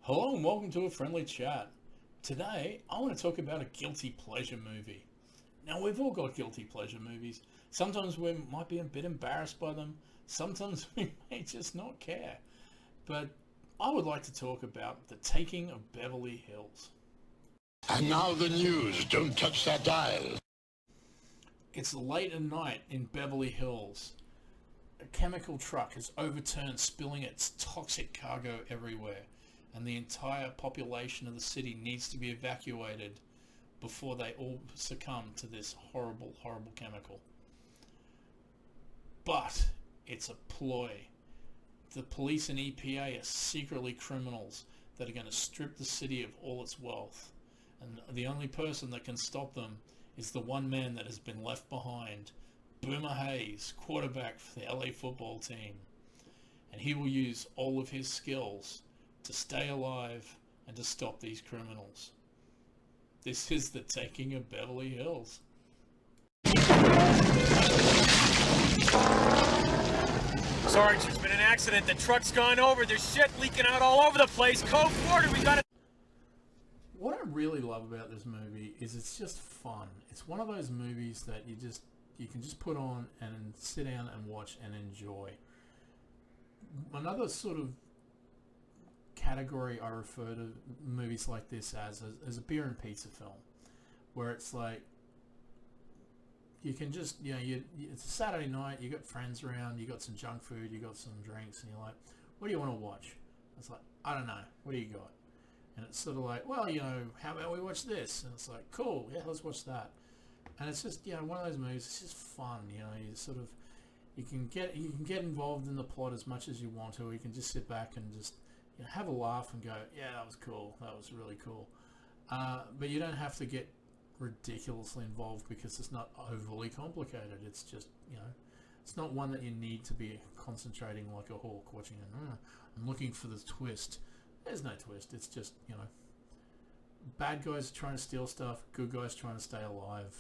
Hello and welcome to a friendly chat. Today, I want to talk about a guilty pleasure movie. Now, we've all got guilty pleasure movies. Sometimes we might be a bit embarrassed by them. Sometimes we may just not care. But I would like to talk about The Taking of Beverly Hills. And now the news. Don't touch that dial. It's late at night in Beverly Hills. A chemical truck has overturned, spilling its toxic cargo everywhere, and the entire population of the city needs to be evacuated before they all succumb to this horrible, horrible chemical. But it's a ploy. The police and EPA are secretly criminals that are going to strip the city of all its wealth. And the only person that can stop them is the one man that has been left behind, Boomer Hayes, quarterback for the LA football team. And he will use all of his skills to stay alive and to stop these criminals. This is The Taking of Beverly Hills. Sarge, there's been an accident. The truck's gone over. There's shit leaking out all over the place. Code Florida, we got it. What I really love about this movie is it's just fun. It's one of those movies that you can just put on and sit down and watch and enjoy. Another sort of category I refer to movies like this as a beer and pizza film, where it's like you can just, it's a Saturday night, you got friends around, you got some junk food, you got some drinks, and you're like, what do you want to watch? It's like, I don't know, what do you got? And it's sort of like, well, how about we watch this? And it's like, cool, yeah, let's watch that. And it's just, one of those movies. It's just fun, you sort of, you can get involved in the plot as much as you want to. Or you can just sit back and just have a laugh and go, yeah, that was cool, that was really cool. But you don't have to get ridiculously involved because it's not overly complicated. It's just, it's not one that you need to be concentrating like a hawk watching it. I'm looking for the twist. There's no twist. It's just, bad guys trying to steal stuff, good guys trying to stay alive.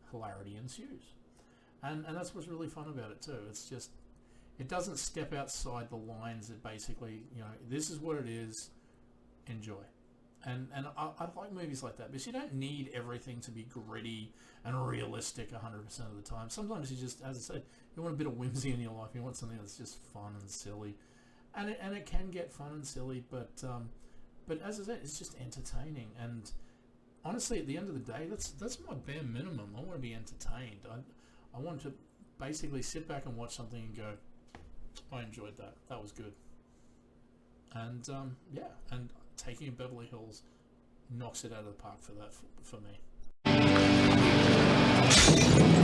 Hilarity ensues. And that's what's really fun about it too. It's just, it doesn't step outside the lines. It basically, this is what it is, enjoy. And I like movies like that because you don't need everything to be gritty and realistic 100% of the time. Sometimes you just, as I said, you want a bit of whimsy in your life. You want something that's just fun and silly. And it can get fun and silly, but as I said, it's just entertaining. And honestly, at the end of the day, that's my bare minimum. I want to be entertained. I want to basically sit back and watch something and go, I enjoyed that. That was good. And and Taking of Beverly Hills knocks it out of the park for that for me. Am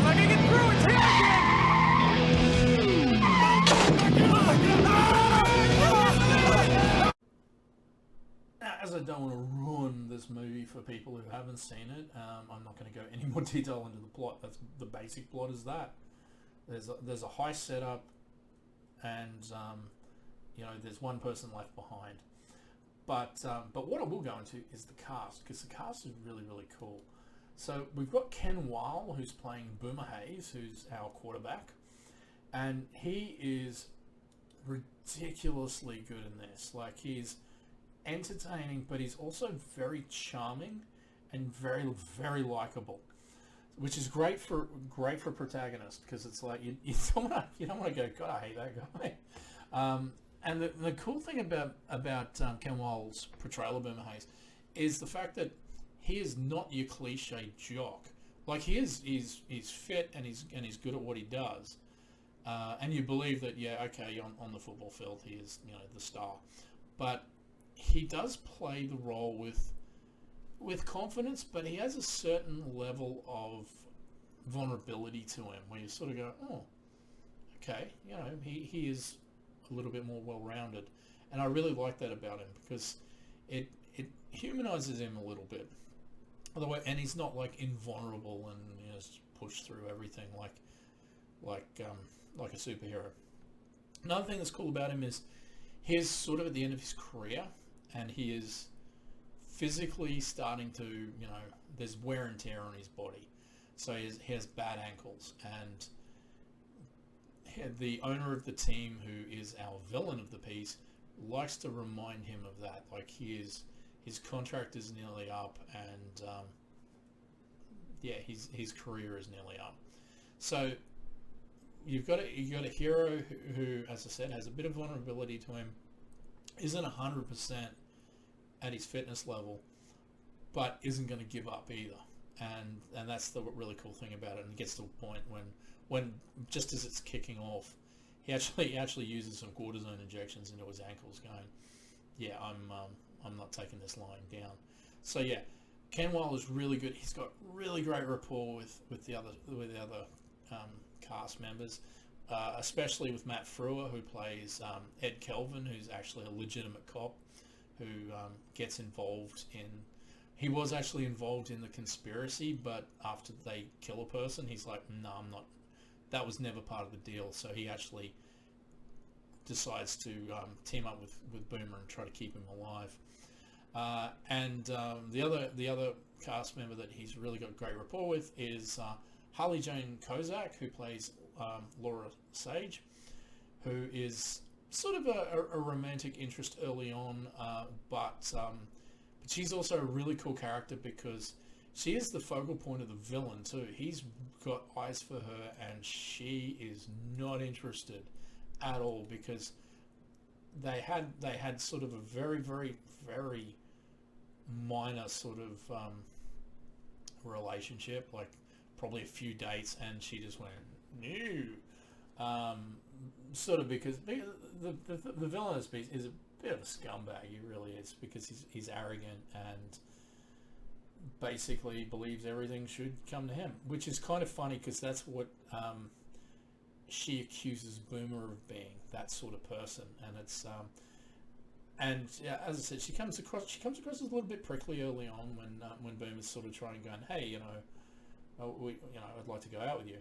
I gonna get through? It's here again! As I don't want to ruin this movie for people who haven't seen it, I'm not going to go any more detail into the plot. That's the basic plot is that there's a high setup, and there's one person left behind. But what I will go into is the cast, because the cast is really, really cool. So we've got Ken Weil, who's playing Boomer Hayes, who's our quarterback, and he is ridiculously good in this. Like, he's entertaining, but he's also very charming and very, very likable, which is great for protagonist, because it's like you don't want to go, God, I hate that guy. And the cool thing about Ken Weil's portrayal of Boomer Hayes is the fact that he is not your cliche jock. Like, he's fit and he's good at what he does, and you believe that, on the football field he is the star, but he does play the role with confidence, but he has a certain level of vulnerability to him where you sort of go, oh, okay, he is a little bit more well-rounded, and I really like that about him because it humanizes him a little bit. Otherwise, and he's not like invulnerable and pushed through everything like a superhero. Another thing that's cool about him is he's sort of at the end of his career, and he is physically starting to, there's wear and tear on his body. So he has bad ankles, and the owner of the team, who is our villain of the piece, likes to remind him of that. Like his contract is nearly up, and his career is nearly up. So you've got a hero who, as I said, has a bit of vulnerability to him, isn't 100% at his fitness level, but isn't going to give up either. And that's the really cool thing about it. And it gets to a point when just as it's kicking off, he actually uses some cortisone injections into his ankles, going, yeah, I'm not taking this lying down. So yeah, Ken Wilde is really good. He's got really great rapport with the other cast members, especially with Matt Frewer, who plays Ed Kelvin, who's actually a legitimate cop who gets involved in. He was actually involved in the conspiracy, but after they kill a person, he's like, no, I'm not. That was never part of the deal. So he actually decides to team up with Boomer and try to keep him alive. And the other cast member that he's really got great rapport with is Harley Jane Kozak, who plays Laura Sage, who is sort of a romantic interest early on, but she's also a really cool character because she is the focal point of the villain too. He's got eyes for her, and she is not interested at all because they had sort of a very, very, very minor sort of relationship, like probably a few dates, and she just went no, sort of because the villain of this piece is a bit of a scumbag. He really is, because he's arrogant and basically believes everything should come to him, which is kind of funny because that's what she accuses Boomer of being, that sort of person. And it's and yeah, as I said, she comes across as a little bit prickly early on when Boomer's sort of trying, going, hey, I'd like to go out with you.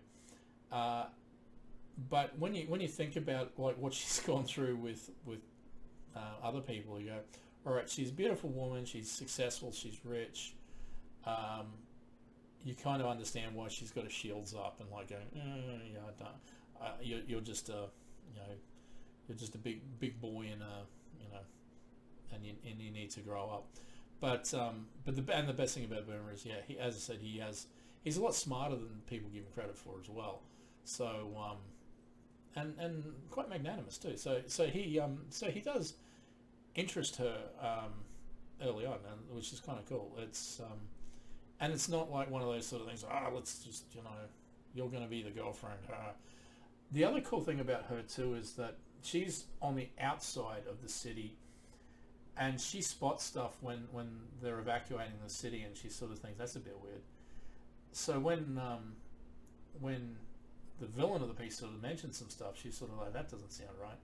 But when you think about like what she's gone through with other people, you go, all right, she's a beautiful woman, she's successful, she's rich. You kind of understand why she's got her shields up and like going, yeah, I don't. You're just a, you're just a big boy in a, and you need to grow up. But the best thing about Boomer is, yeah, as I said, he's a lot smarter than people give him credit for as well. So and quite magnanimous too. So he does interest her early on, which is kind of cool. It's and it's not like one of those sort of things. Let's just you're going to be the girlfriend. The other cool thing about her too is that she's on the outside of the city, and she spots stuff when they're evacuating the city, and she sort of thinks that's a bit weird. So when the villain of the piece sort of mentions some stuff, she's sort of like, that doesn't sound right,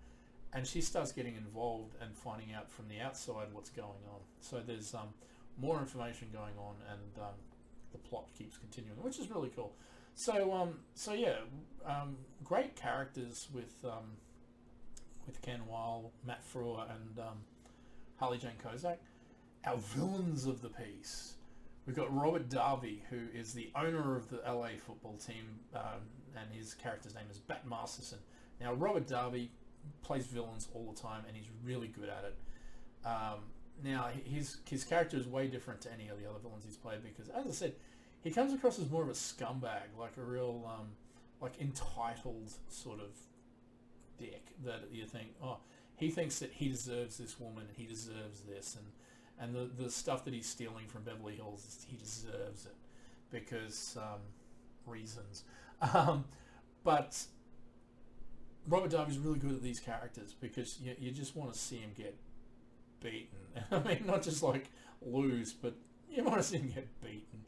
and she starts getting involved and finding out from the outside what's going on. So there's more information going on, and the plot keeps continuing, which is really cool. So great characters with Ken Wilde, Matt Frewer, and Harley Jane Kozak. Our villains of the piece, we've got Robert Darby, who is the owner of the LA football team, and his character's name is Bat Masterson. Now, Robert Darby plays villains all the time, and he's really good at it. Now, his character is way different to any of the other villains he's played because, as I said, he comes across as more of a scumbag, like a real, like entitled sort of dick that you think, he thinks that he deserves this woman and he deserves this, and the stuff that he's stealing from Beverly Hills, he deserves it because reasons. But Robert Darby's really good at these characters because you just want to see him get beaten. I mean, not just like lose, but you want to see him get beaten.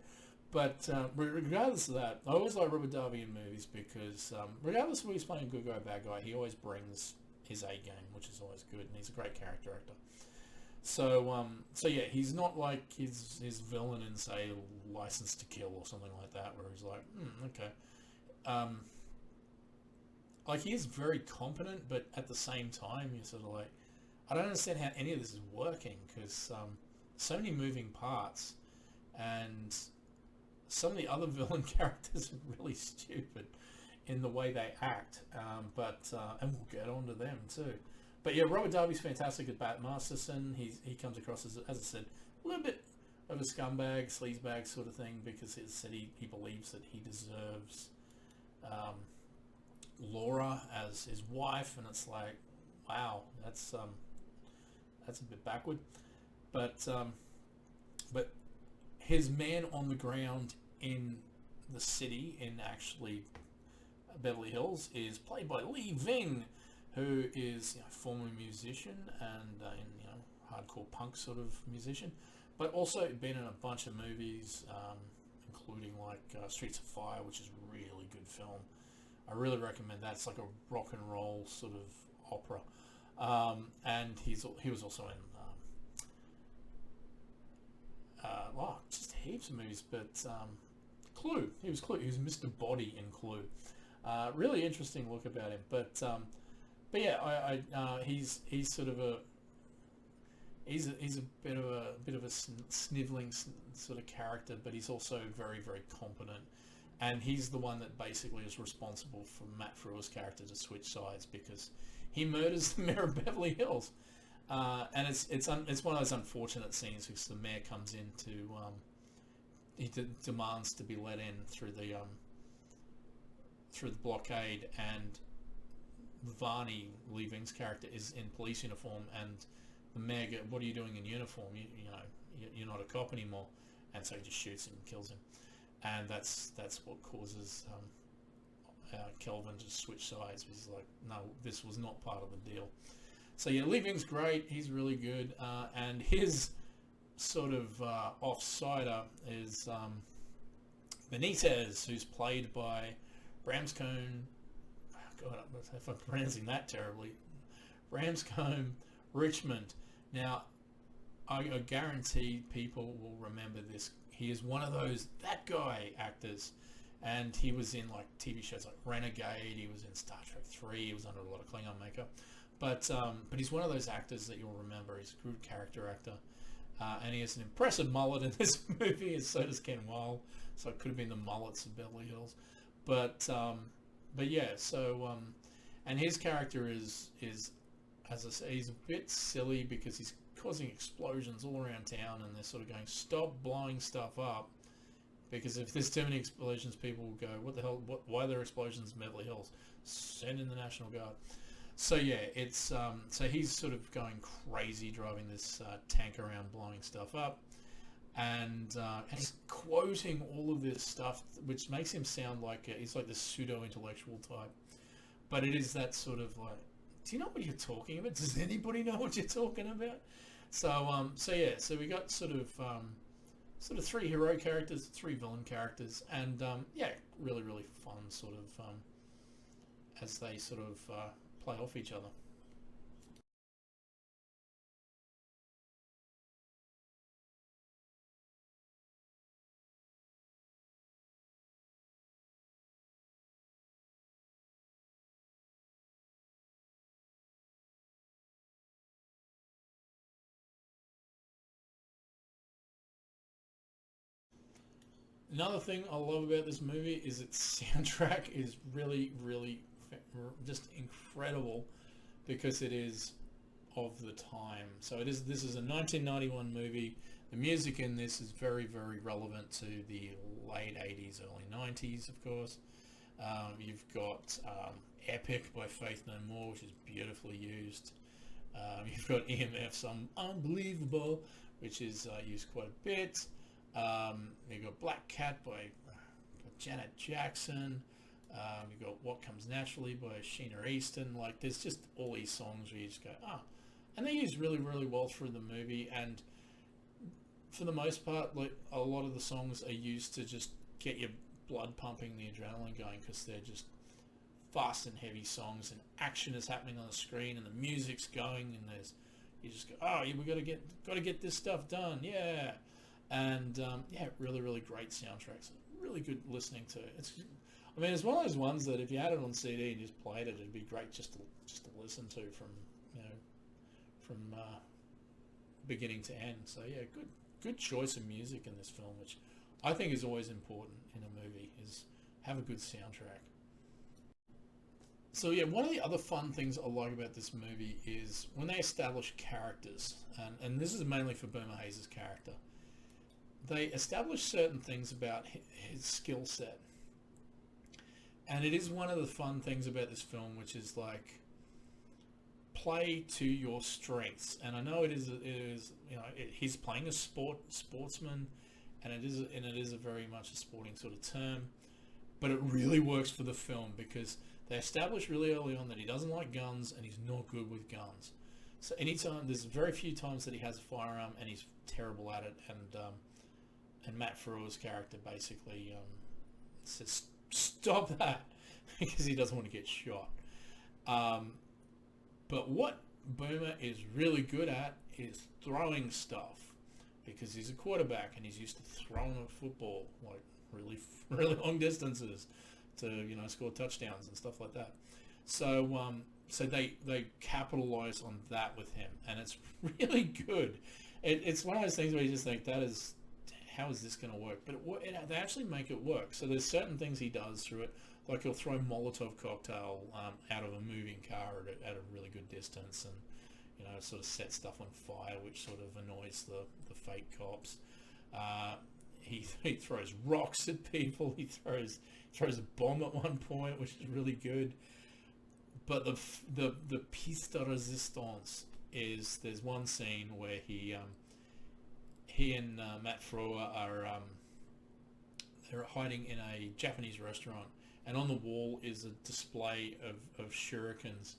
But regardless of that, I always like Robert Darby in movies because regardless of whether he's playing good guy or bad guy, he always brings his A game, which is always good, and he's a great character actor. So yeah, he's not like his villain in, say, License to Kill or something like that, where he's like, okay. Like, he is very competent, but at the same time, you're sort of like, I don't understand how any of this is working because so many moving parts, and some of the other villain characters are really stupid in the way they act. And we'll get onto them too. But yeah, Robert Darby's fantastic as Bat Masterson. He comes across as I said, a little bit of a scumbag, sleazebag sort of thing, because it said he believes that he deserves Laura as his wife, and it's like, wow, that's a bit backward. But his man on the ground in the city, in actually Beverly Hills, is played by Lee Ving, who is former musician and hardcore punk sort of musician, but also been in a bunch of movies, including like Streets of Fire, which is a really good film. I really recommend that. It's like a rock and roll sort of opera, and he was also in just heaps of movies, but Clue. He was Clue. He was Mr. Body in Clue. Really interesting look about him, but yeah, he's sort of a he's a bit of a sniveling sort of character, but he's also very, very competent, and he's the one that basically is responsible for Matt Frewer's character to switch sides, because he murders the mayor of Beverly Hills, and it's one of those unfortunate scenes because the mayor comes in to he demands to be let in through the blockade, and Varney, Lee Ving's character, is in police uniform, and the mayor goes, "What are you doing in uniform? You're not a cop anymore." And so he just shoots him and kills him, and that's what causes Kelvin to switch sides. He's like, "No, this was not part of the deal." So yeah, Lee Ving's great. He's really good, and his sort of offsider is Benitez, who's played by Bramscombe. God, if I'm pronouncing that terribly, Bramscombe Richmond. Now, I guarantee people will remember this. He is one of those that guy actors, and he was in like TV shows like Renegade. He was in Star Trek 3. He was under a lot of Klingon makeup, but he's one of those actors that you'll remember. He's a good character actor, and he has an impressive mullet in this movie, and so does Ken Wilde. So it could have been the mullets of Beverly Hills, but yeah. So and his character is as I say, he's a bit silly because he's causing explosions all around town, and they're sort of going, "Stop blowing stuff up," because if there's too many explosions, people will go, "What the hell? Why are there explosions in Beverly Hills? Send in the National Guard." So yeah, it's so he's sort of going crazy driving this tank around, blowing stuff up, and he's quoting all of this stuff, which makes him sound like he's like this pseudo-intellectual type, but it is that sort of like, do you know what you're talking about? Does anybody know what you're talking about? So yeah, so we got sort of three hero characters, three villain characters, and yeah, really, really fun sort of as they sort of play off each other. Another thing I love about this movie is its soundtrack is really, really just incredible, because it is of the time. So it is. This is a 1991 movie. The music in this is very, very relevant to the late 80s, early 90s, of course. You've got Epic by Faith No More, which is beautifully used. You've got EMF's Unbelievable, which is used quite a bit. You've got Black Cat by Janet Jackson. You've got What Comes Naturally by Sheena Easton. Like, there's just all these songs where you just go, ah. And they're used really, really well through the movie. And for the most part, like, a lot of the songs are used to just get your blood pumping, the adrenaline going, because they're just fast and heavy songs, and action is happening on the screen, and the music's going, and you just go, oh, we got to get this stuff done, yeah. And yeah, really, really great soundtracks. Really good listening to. It's one of those ones that if you had it on CD and just played it, it'd be great just to listen to from beginning to end. So yeah, good choice of music in this film, which I think is always important in a movie, is have a good soundtrack. So yeah, one of the other fun things I like about this movie is when they establish characters, and this is mainly for Boomer Hayes' character. They establish certain things about his skill set, and it is one of the fun things about this film, which is like play to your strengths. And I know it is he's playing a sportsman, and it is a very much a sporting sort of term, but it really works for the film because they establish really early on that he doesn't like guns and he's not good with guns. So anytime, there's very few times that he has a firearm and he's terrible at it, and Matt Frewer's character basically says stop that because he doesn't want to get shot. But what Boomer is really good at is throwing stuff because he's a quarterback and he's used to throwing a football like really long distances to score touchdowns and stuff like that. So they capitalize on that with him, and it's really good. It's one of those things where you just think how is this going to work? But they actually make it work. So there's certain things he does through it. Like he'll throw Molotov cocktail out of a moving car at a really good distance, and sort of set stuff on fire, which sort of annoys the fake cops. He throws rocks at people. He throws a bomb at one point, which is really good. But the piece de resistance is there's one scene where he and Matt Frewer are they're hiding in a Japanese restaurant. And on the wall is a display of shurikens,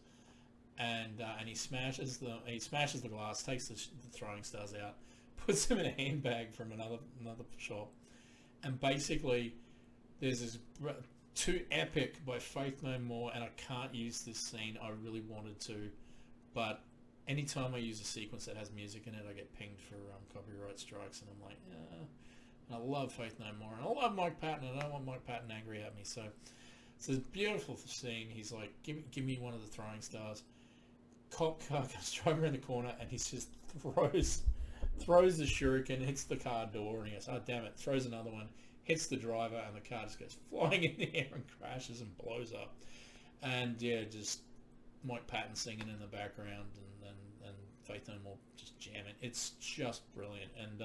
and he smashes the glass, takes the throwing stars out, puts them in a handbag from another shop, and basically there's this too epic by Faith No More, and I can't use this scene. I really wanted to, but anytime I use a sequence that has music in it, I get pinged for copyright strikes, and I'm like, yeah. And I love Faith No More, and I love Mike Patton, and I don't want Mike Patton angry at me, so it's a beautiful scene. He's like, give me one of the throwing stars. Cop car comes driving around the corner, and he just throws the shuriken, hits the car door, and he goes, oh damn it, throws another one, hits the driver, and the car just goes flying in the air and crashes and blows up. And yeah, just Mike Patton singing in the background, and Faith No More just jamming. It's just brilliant. And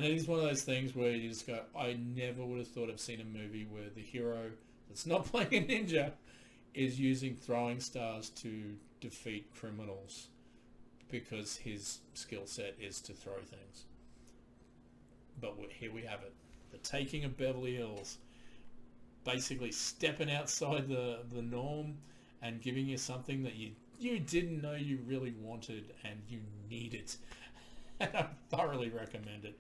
it is one of those things where you just go, I never would have thought I've seen a movie where the hero that's not playing a ninja is using throwing stars to defeat criminals because his skill set is to throw things. But here we have it. The Taking of Beverly Hills. Basically stepping outside the norm and giving you something that you didn't know you really wanted and you need it. And I thoroughly recommend it.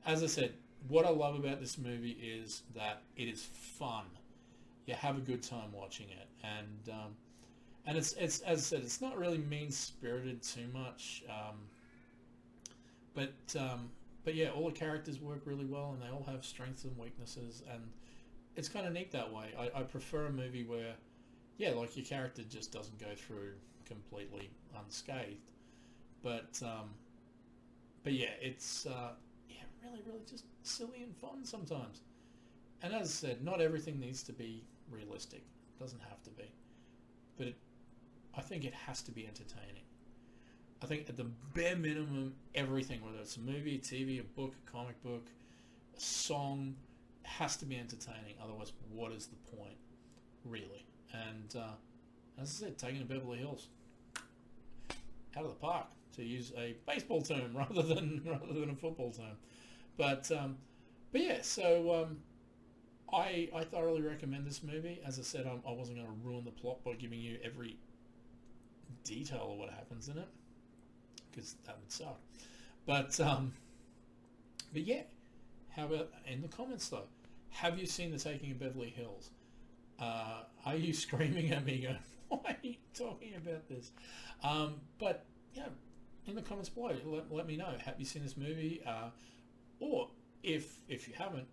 As I said, what I love about this movie is that it is fun. You have a good time watching it, and it's as I said, it's not really mean-spirited too much, but yeah, all the characters work really well, and they all have strengths and weaknesses, and it's kind of neat that way. I prefer a movie where, yeah, like your character just doesn't go through completely unscathed, but yeah, it's really just silly and fun sometimes. And as I said, not everything needs to be realistic. It doesn't have to be. But I think it has to be entertaining. I think at the bare minimum, everything, whether it's a movie, a TV, a book, a comic book, a song, has to be entertaining. Otherwise, what is the point, really? And as I said, Taking of Beverly Hills, out of the park, to use a baseball term rather than a football term. But yeah, so I thoroughly recommend this movie. As I said, I wasn't going to ruin the plot by giving you every detail of what happens in it, because that would suck. But yeah, how about in the comments though? Have you seen The Taking of Beverly Hills? Are you screaming at me going, why are you talking about this? But yeah, in the comments below, let me know. Have you seen this movie? Or if you haven't,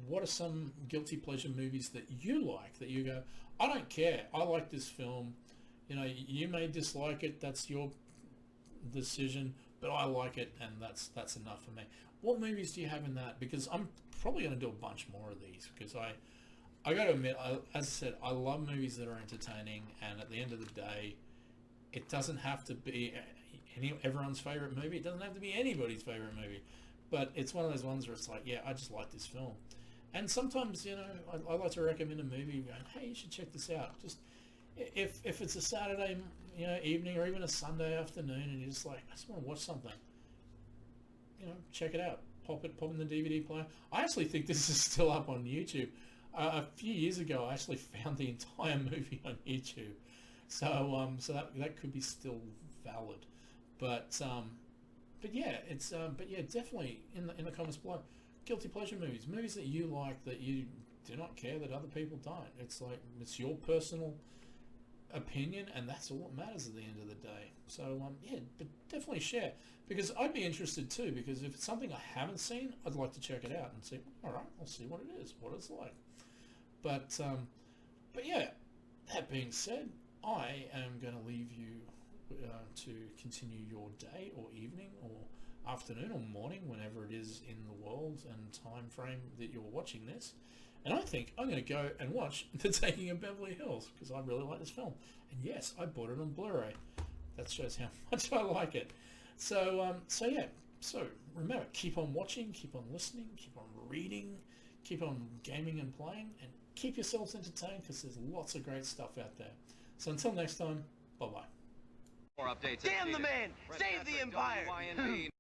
what are some guilty pleasure movies that you like, that you go, I don't care, I like this film. You may dislike it, that's your decision, but I like it, and that's enough for me. What movies do you have in that? Because I'm probably going to do a bunch more of these, because I got to admit, as I said, I love movies that are entertaining, and at the end of the day, it doesn't have to be everyone's favorite movie. It doesn't have to be anybody's favorite movie, but it's one of those ones where it's like, yeah, I just like this film. And sometimes, you know, I like to recommend a movie going, hey, you should check this out. Just if it's a Saturday, you know, evening or even a Sunday afternoon, and you're just like, I just want to watch something, you know, check it out. Pop in the DVD player. I actually think this is still up on YouTube. A few years ago, I actually found the entire movie on YouTube. So that could be still valid. But yeah, it's but yeah, definitely in the comments below, guilty pleasure movies that you like that you do not care that other people don't. It's like, it's your personal opinion, and that's all that matters at the end of the day. So yeah, but definitely share, because I'd be interested too, because if it's something I haven't seen, I'd like to check it out and see, all right, I'll see what it is, what it's like. But yeah, that being said, I am going to leave you to continue your day or evening or afternoon or morning, whenever it is in the world and time frame that you're watching this. And I think I'm going to go and watch The Taking of Beverly Hills, because I really like this film. And yes, I bought it on Blu-ray. That shows how much I like it. So yeah. So remember, keep on watching, keep on listening, keep on reading, keep on gaming and playing, and keep yourselves entertained, because there's lots of great stuff out there. So until next time, bye-bye. More updates. Damn the man! Save the Empire!